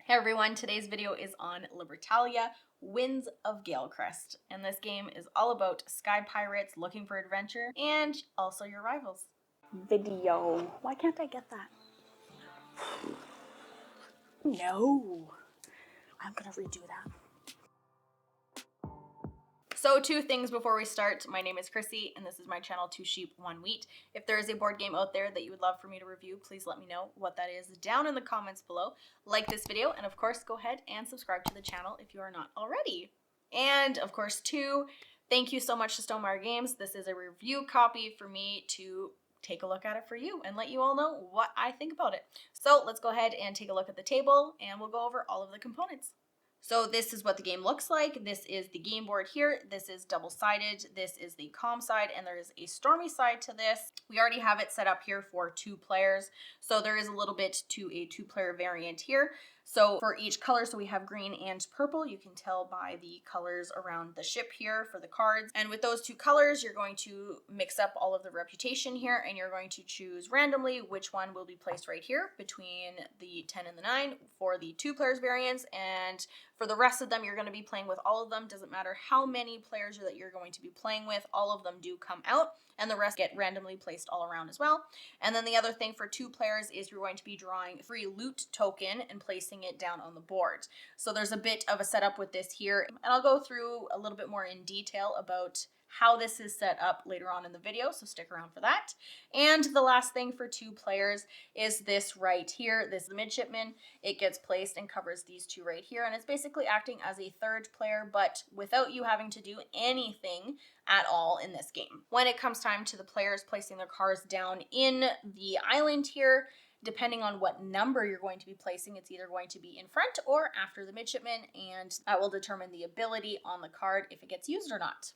Hey everyone, today's video is on Libertalia, Winds of Galecrest, and this game is all about sky pirates looking for adventure and also your rivals. Video. Why can't I get that? No. I'm gonna redo that. So 2 things before we start. My name is Krissy and this is my channel 𝗧𝗜𝗠𝗦𝗢𝗥𝗘𝗑. If there is a board game out there that you would love for me to review, please let me know what that is down in the comments below. Like this video and of course go ahead and subscribe to the channel if you are not already. And of course 2, thank you so much to Stonemaier Games. This is a review copy for me to take a look at it for you and let you all know what I think about it. So let's go ahead and take a look at the table and we'll go over all of the components. So this is what the game looks like. This is the game board here. This is double-sided. This is the calm side, and there is a stormy side to this. We already have it set up here for 2 players. So there is a little bit to a 2-player variant here. So for each color, so we have green and purple. You can tell by the colors around the ship here for the cards. And with those 2 colors, you're going to mix up all of the reputation here, and you're going to choose randomly which one will be placed right here between the 10 and the 9 for the 2 players variants. And for the rest of them, you're going to be playing with all of them. Doesn't matter how many players that you're going to be playing with, all of them do come out, and the rest get randomly placed all around as well. And then the other thing for 2 players is you're going to be drawing free loot token and placing it down on the board. So there's a bit of a setup with this here, and I'll go through a little bit more in detail about how this is set up later on in the video, so stick around for that. And the last thing for 2 players is this right here. This is the midshipman. It gets placed and covers these 2 right here, and it's basically acting as a 3rd player, but without you having to do anything at all in this game. When it comes time to the players placing their cards down in the island here, depending on what number you're going to be placing, it's either going to be in front or after the midshipman, and that will determine the ability on the card if it gets used or not.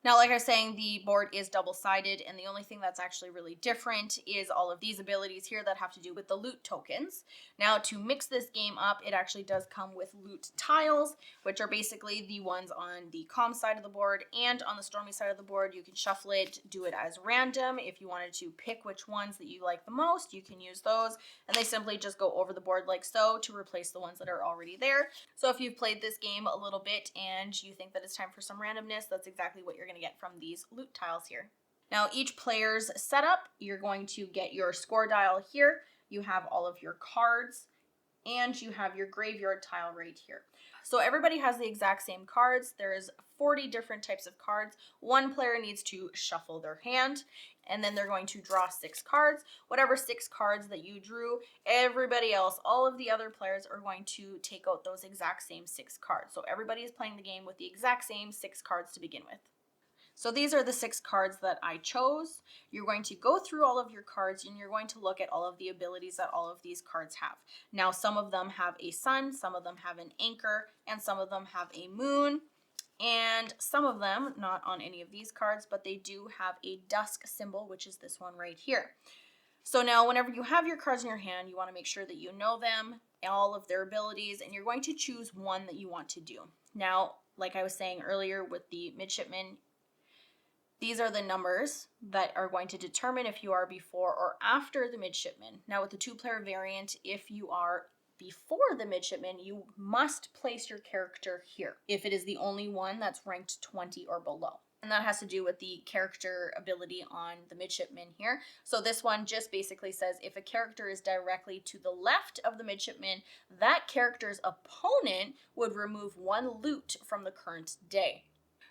Now, like I was saying, the board is double-sided, and the only thing that's actually really different is all of these abilities here that have to do with the loot tokens. Now, to mix this game up, it actually does come with loot tiles, which are basically the ones on the calm side of the board, and on the stormy side of the board, you can shuffle it, do it as random. If you wanted to pick which ones that you like the most, you can use those, and they simply just go over the board like so to replace the ones that are already there. So if you've played this game a little bit and you think that it's time for some randomness, that's exactly what you're going to get from these loot tiles here. Now, each player's setup, you're going to get your score dial here. You have all of your cards, and you have your graveyard tile right here. So everybody has the exact same cards. There's 40 different types of cards. One player needs to shuffle their hand, and then they're going to draw 6 cards. Whatever 6 cards that you drew, everybody else, all of the other players are going to take out those exact same 6 cards. So everybody is playing the game with the exact same 6 cards to begin with. So these are the 6 cards that I chose. You're going to go through all of your cards and you're going to look at all of the abilities that all of these cards have. Now, some of them have a sun, some of them have an anchor, and some of them have a moon. And some of them, not on any of these cards, but they do have a dusk symbol, which is this one right here. So now whenever you have your cards in your hand, you want to make sure that you know them, all of their abilities, and you're going to choose one that you want to do. Now, like I was saying earlier with the midshipman, these are the numbers that are going to determine if you are before or after the midshipman. Now with the 2-player variant, if you are before the midshipman, you must place your character here if it is the only one that's ranked 20 or below. And that has to do with the character ability on the midshipman here. So this one just basically says if a character is directly to the left of the midshipman, that character's opponent would remove 1 loot from the current day.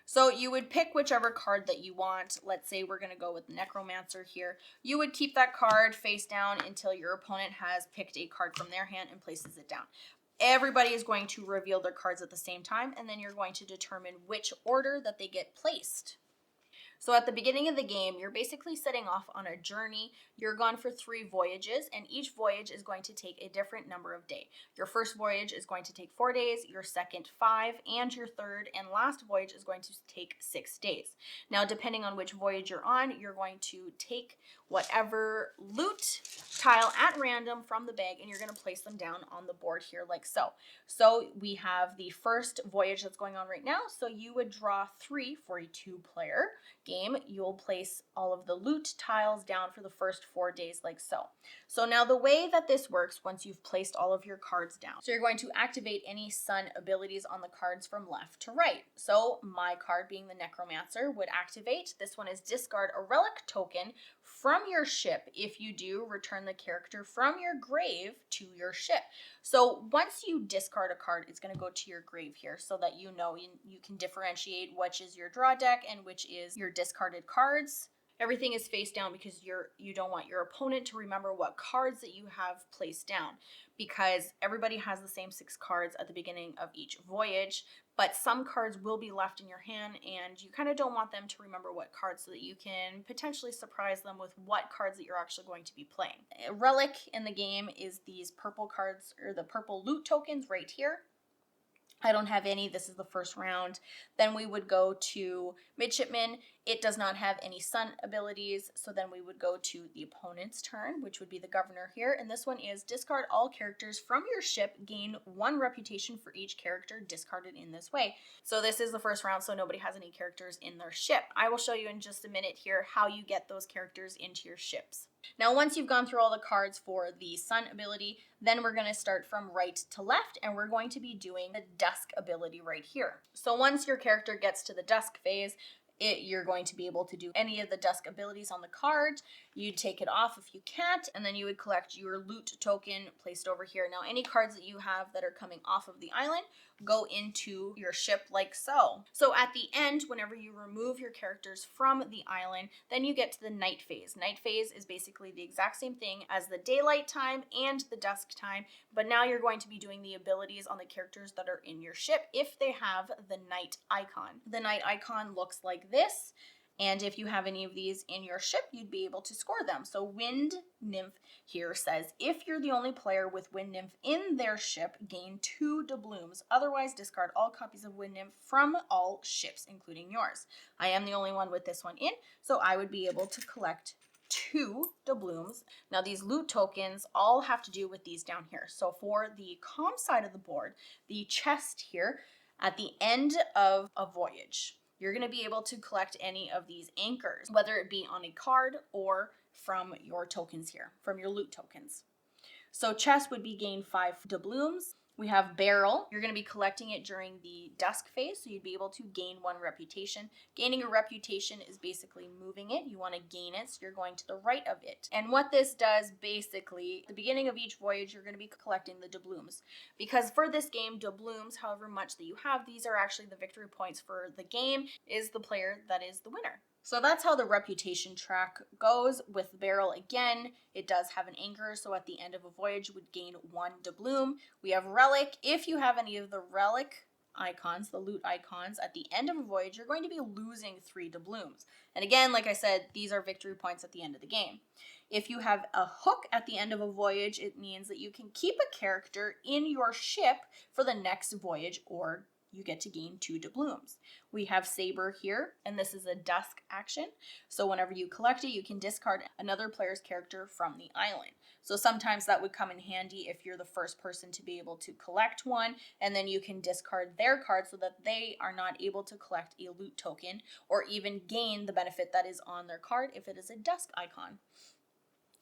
So you would pick whichever card that you want. Let's say we're going to go with Necromancer here. You would keep that card face down until your opponent has picked a card from their hand and places it down. Everybody is going to reveal their cards at the same time, and then you're going to determine which order that they get placed. So at the beginning of the game, you're basically setting off on a journey. You're gone for 3 voyages, and each voyage is going to take a different number of days. Your first voyage is going to take 4 days, your second 5, and your third and last voyage is going to take 6 days. Now, depending on which voyage you're on, you're going to take whatever loot tile at random from the bag, and you're going to place them down on the board here like so. So we have the first voyage that's going on right now, so you would draw 3 for a 2-player game. game, you'll place all of the loot tiles down for the first 4 days like so. So now the way that this works, once you've placed all of your cards down, so you're going to activate any sun abilities on the cards from left to right. So my card, being the Necromancer, would activate. This one is discard a relic token from your ship. If you do, return the character from your grave to your ship. So once you discard a card, it's going to go to your grave here so that you know you can differentiate which is your draw deck and which is your discarded cards. Everything is face down because you don't want your opponent to remember what cards that you have placed down, because everybody has the same 6 cards at the beginning of each voyage, but some cards will be left in your hand and you kind of don't want them to remember what cards, so that you can potentially surprise them with what cards that you're actually going to be playing. A relic in the game is these purple cards, or the purple loot tokens right here. I don't have any. This is the first round. Then we would go to Midshipman. It does not have any sun abilities, so then we would go to the opponent's turn, which would be the Governor here. And this one is discard all characters from your ship, gain 1 reputation for each character discarded in this way. So this is the first round, so nobody has any characters in their ship. I will show you in just a minute here how you get those characters into your ships. Now, once you've gone through all the cards for the sun ability, then we're going to start from right to left, and we're going to be doing the dusk ability right here. So once your character gets to the dusk phase, you're going to be able to do any of the dusk abilities on the card. You'd take it off if you can't, and then you would collect your loot token placed over here. Now, any cards that you have that are coming off of the island go into your ship like so. So at the end, whenever you remove your characters from the island, then you get to the night phase. Night phase is basically the exact same thing as the daylight time and the dusk time, but now you're going to be doing the abilities on the characters that are in your ship if they have the night icon. The night icon looks like this. And if you have any of these in your ship, you'd be able to score them. So Wind Nymph here says, if you're the only player with Wind Nymph in their ship, gain 2 doubloons. Otherwise, discard all copies of Wind Nymph from all ships, including yours. I am the only one with this one in, so I would be able to collect 2 doubloons. Now, these loot tokens all have to do with these down here. So for the comm side of the board, the chest here, at the end of a voyage, you're going to be able to collect any of these anchors, whether it be on a card or from your tokens here, from your loot tokens. So chest would be gain 5 doubloons. We have barrel. You're going to be collecting it during the dusk phase, so you'd be able to gain 1 reputation. Gaining a reputation is basically moving it. You want to gain it, so you're going to the right of it. And what this does, basically, at the beginning of each voyage, you're going to be collecting the doubloons. Because for this game, doubloons, however much that you have, these are actually the victory points for the game, is the player that is the winner. So that's how the reputation track goes. With barrel, again, it does have an anchor, so at the end of a voyage you would gain 1 doubloon. We have relic. If you have any of the relic icons, the loot icons, at the end of a voyage, you're going to be losing 3 doubloons. And again, like I said, these are victory points at the end of the game. If you have a hook at the end of a voyage, it means that you can keep a character in your ship for the next voyage, or you get to gain 2 doubloons. We have saber here, and this is a dusk action. So whenever you collect it, you can discard another player's character from the island. So sometimes that would come in handy if you're the first person to be able to collect one, and then you can discard their card so that they are not able to collect a loot token or even gain the benefit that is on their card if it is a dusk icon.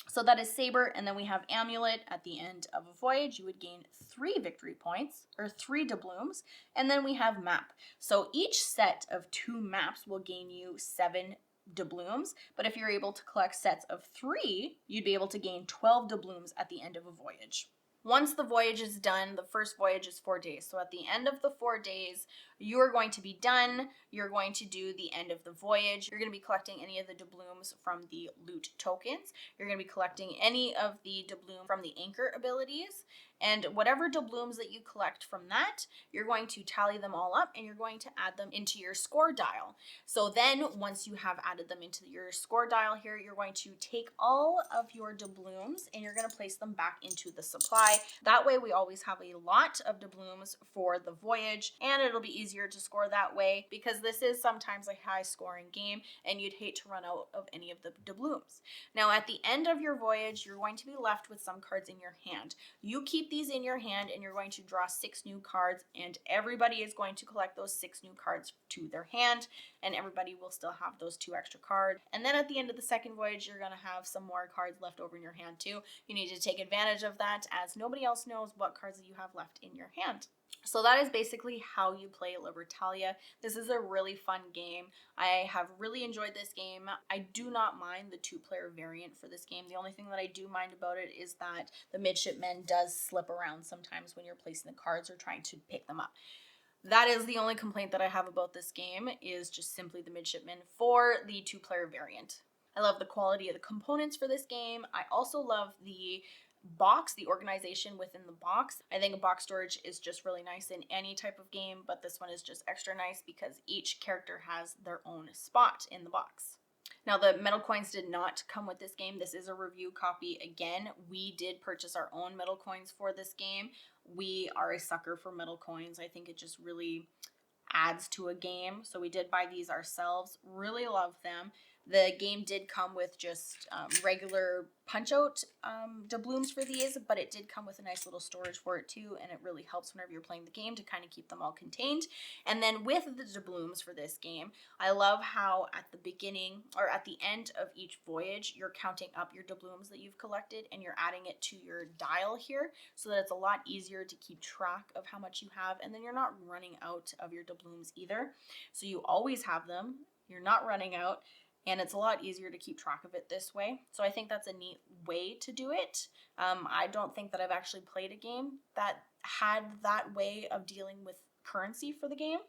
So that is saber, and then we have amulet. At the end of a voyage, you would gain 3 victory points, or 3 doubloons, and then we have map. So each set of 2 maps will gain you 7 doubloons, but if you're able to collect sets of 3, you'd be able to gain 12 doubloons at the end of a voyage. Once the voyage is done, the first voyage is 4 days. So at the end of the 4 days, you are going to be done. You're going to do the end of the voyage. You're going to be collecting any of the doubloons from the loot tokens. You're going to be collecting any of the doubloons from the anchor abilities. And whatever doubloons that you collect from that, you're going to tally them all up and you're going to add them into your score dial. So then once you have added them into your score dial here, you're going to take all of your doubloons and you're going to place them back into the supply. That way we always have a lot of doubloons for the voyage, and it'll be easier to score that way because this is sometimes a high scoring game and you'd hate to run out of any of the doubloons. Now at the end of your voyage, you're going to be left with some cards in your hand. You keep keep these in your hand and you're going to draw 6 new cards, and everybody is going to collect those 6 new cards to their hand, and everybody will still have those 2 extra cards. And then at the end of the second voyage, you're going to have some more cards left over in your hand too. You need to take advantage of that, as nobody else knows what cards that you have left in your hand. So that is basically how you play Libertalia. This is a really fun game. I have really enjoyed this game. I do not mind the 2-player variant for this game. The only thing that I do mind about it is that the midshipman does slip around sometimes when you're placing the cards or trying to pick them up. That is the only complaint that I have about this game, is just simply the midshipman for the 2-player variant. I love the quality of the components for this game. I also love the box, the organization within the box. I think a box storage is just really nice in any type of game, but this one is just extra nice because each character has their own spot in the box. Now, the metal coins did not come with this game. This is a review copy. Again, we did purchase our own metal coins for this game. We are a sucker for metal coins. I think it just really adds to a game. So we did buy these ourselves. Really love them. The game did come with just regular punch-out doubloons for these, but it did come with a nice little storage for it too, and it really helps whenever you're playing the game to kind of keep them all contained. And then with the doubloons for this game, I love how at the beginning, or at the end of each voyage, you're counting up your doubloons that you've collected, and you're adding it to your dial here, so that it's a lot easier to keep track of how much you have, and then you're not running out of your doubloons either. So you always have them, you're not running out, and it's a lot easier to keep track of it this way. So I think that's a neat way to do it. I don't think that I've actually played a game that had that way of dealing with currency for the game.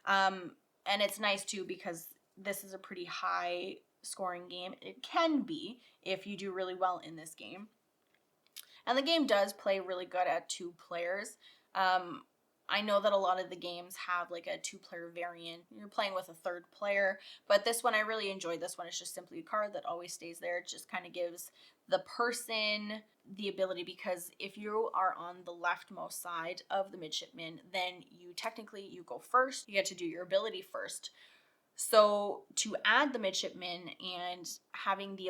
And it's nice too, because this is a pretty high scoring game. It can be if you do really well in this game. And the game does play really good at 2 players. I know that a lot of the games have like a 2-player variant. You're playing with a 3rd player, but this one I really enjoyed. This one is just simply a card that always stays there. It just kind of gives the person the ability, because if you are on the leftmost side of the midshipman, then you go first. You get to do your ability first. So to add the midshipman and having the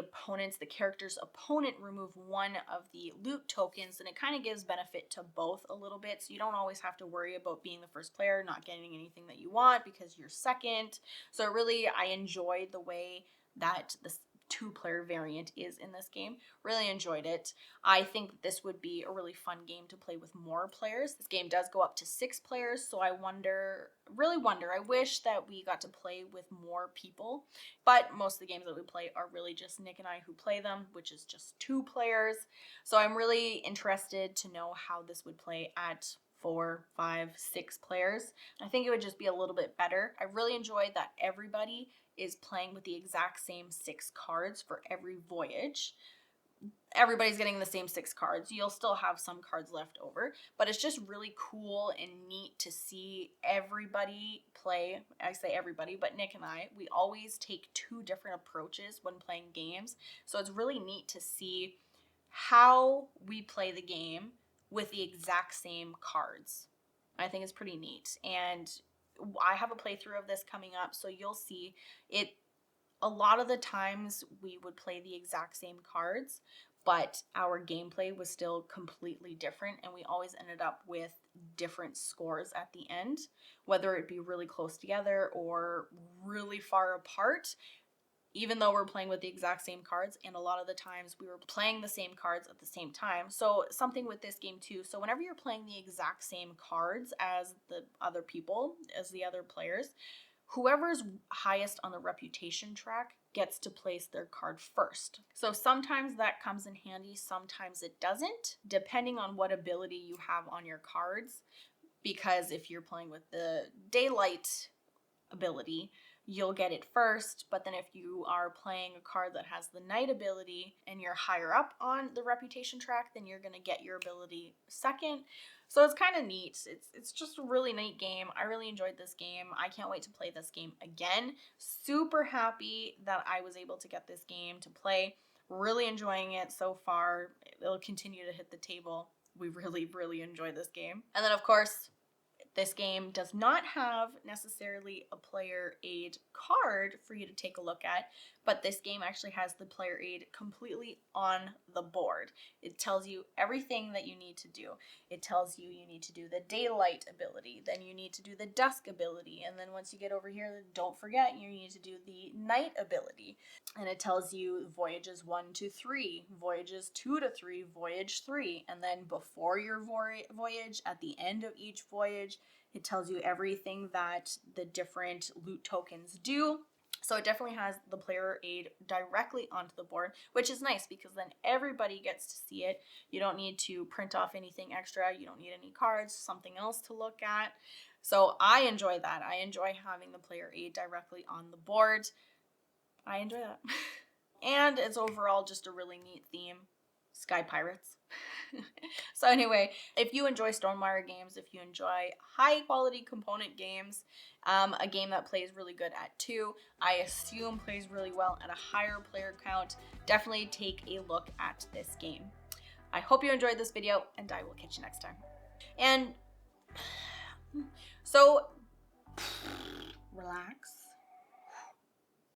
character's opponent remove one of the loot tokens, then it kind of gives benefit to both a little bit. So you don't always have to worry about being the first player, not getting anything that you want because you're second. So really, I enjoyed the way that this 2-player variant is in this game. Really enjoyed it. I think this would be a really fun game to play with more players. This game does go up to 6 players, so I wish that we got to play with more people, but most of the games that we play are really just Nick and I who play them, which is just 2 players. So I'm really interested to know how this would play at 4, 5, 6 players. I think it would just be a little bit better. I really enjoyed that everybody is playing with the exact same 6 cards for every voyage. Everybody's getting the same 6 cards. You'll still have some cards left over, but it's just really cool and neat to see everybody play. I say everybody, but Nick and I, we always take 2 different approaches when playing games. So it's really neat to see how we play the game with the exact same cards. I think it's pretty neat. And I have a playthrough of this coming up, so you'll see it. A lot of the times we would play the exact same cards, but our gameplay was still completely different, and we always ended up with different scores at the end, whether it be really close together or really far apart. Even though we're playing with the exact same cards, and a lot of the times we were playing the same cards at the same time. So something with this game too, so whenever you're playing the exact same cards as the other people, as the other players, whoever's highest on the reputation track gets to place their card first. So sometimes that comes in handy, sometimes it doesn't, depending on what ability you have on your cards. Because if you're playing with the daylight ability, you'll get it first, but then if you are playing a card that has the night ability and you're higher up on the reputation track, then you're going to get your ability second. So it's kind of neat. It's just a really neat game. I really enjoyed this game. I can't wait to play this game again. Super happy that I was able to get this game to play. Really enjoying it so far. It'll continue to hit the table. We really, really enjoy this game. And then of course, This game does not have necessarily a player aid card for you to take a look at, but this game actually has the player aid completely on the board. It tells you everything that you need to do. It tells you need to do the daylight ability, then you need to do the dusk ability, and then once you get over here, don't forget you need to do the night ability. And it tells you voyages 1 to 3, voyages 2 to 3, voyage 3, and then before your voyage, at the end of each voyage, it tells you everything that the different loot tokens do. So it definitely has the player aid directly onto the board, which is nice because then everybody gets to see it. You don't need to print off anything extra. You don't need any cards, something else to look at. So I enjoy that. I enjoy having the player aid directly on the board. I enjoy that. And it's overall just a really neat theme. Sky Pirates. So anyway, if you enjoy Stonemaier games, if you enjoy high quality component games, a game that plays really good at 2, I assume plays really well at a higher player count, definitely take a look at this game. I hope you enjoyed this video, and I will catch you next time. And so, relax.